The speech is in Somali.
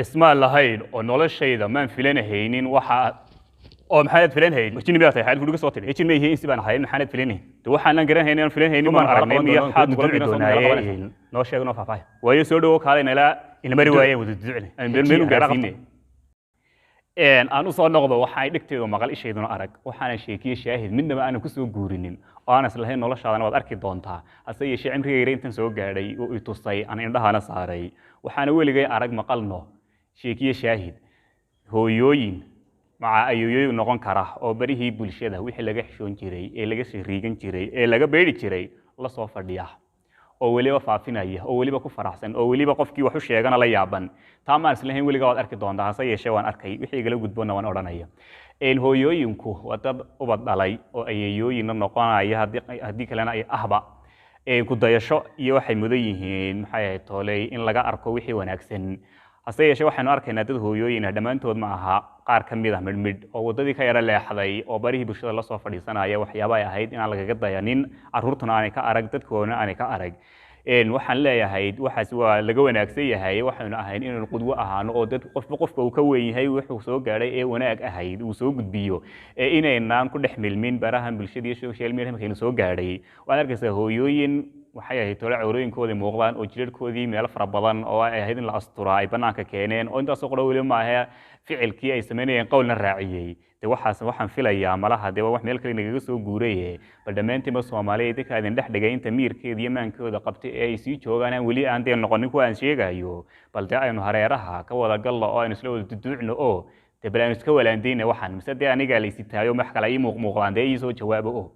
isma lahayn oo noloshayda maan filanahaynin waxa oo maxaad filanhayn wajini biyaa tahay xal fuliga soo tiray ejin ma yihiin si baan ahayn maxaad filanhayn de waxaan garanhayn inaan filanhayn ma aragnay miya xad gudbi doonaa noo sheegno faafay waayo soo dhawo kaalay nala in mari waayay wada ducnay aan meel u gaarsiinay aan u soo noqdo waxay dhigteedo maqal isheeduna arag waxaan sheekiye shaahid midnaba aan ku soo guurinin oo aan islahayn noloshaadana waad arki doontaa ase yeeshee cimrigayga intan soo gaadhay oo i tusay aan indhahana saaray waxaan weligay arag maqalno sheekiye shaahid hooyooyin maca ayoyoy noqon kara oo barihii bulshada wixii laga xishoon jiray ee laga shiriigan jiray ee laga beeri jiray la soo fadhiya oo waliba faafinaya oo waliba ku faraxsan oo waliba qofkii wax u sheegana la yaaban taa ma islahayn weliga waad arki doontaa hase yeeshee waan arkay wixii igala gudboona waan odhanaya hooyooyinku waa dad ubad dhalay oo ayeeyooyinna noqonaya haddii kalena ay ahba ku dayasho iyo waxay mudan yihiin maxay ahayd tooley in laga arko wixii wanaagsan hase yeeshee waxaanu arkaynaa dad hooyooyin ah dhammaantood ma aha qaar ka mid ah midhmidh oo waddadii ka yara leexday oo barihii bulshada la soo fadhiisanaya waxyaaba ay ahayd inaan lagaga dayanin carruurtuna aanay ka arag dadkoona aanay ka arag waxaan leeyahay waxaas waa laga wanaagsan yahay waxaanu ahayn inaynu qudwo ahaano oo dad qofba uu ka weyn yahay wuxuu soo gaadhay ee wanaag ahayd uu soo gudbiyo inaynaan ku dhex milmin barahan bulshada iyo social media markaynu soo gaadhay waad arkaysaa hooyooyin waxay ahayd tole cawrooyinkooda muuqdaan oo jireerkoodii meelo fara badan oo ay ahayd in la asturaa ay banaanka keeneen oo intaasoo qora weliba maahe ficilkii ay samaynayeen qowlna raaciyey de waxaan filayaa malaha dee wax meel kale nagaga soo guuraye bal dhammaantiinba soomaaliya idinka idin dhex dhigay inta miirkeeda iyo maankooda qabtay ee ay sii joogaan aan weli aan dee noqonin kuwa aan sheegayo bal dee aynu hareeraha ka wada gallo oo aynu isla wada duduucno oo dee bal aynu iska walaandayna waxaan mise dee anigaa laysitaayo wax kale ii muuqmuuqdaan dee ii soo jawaabo oo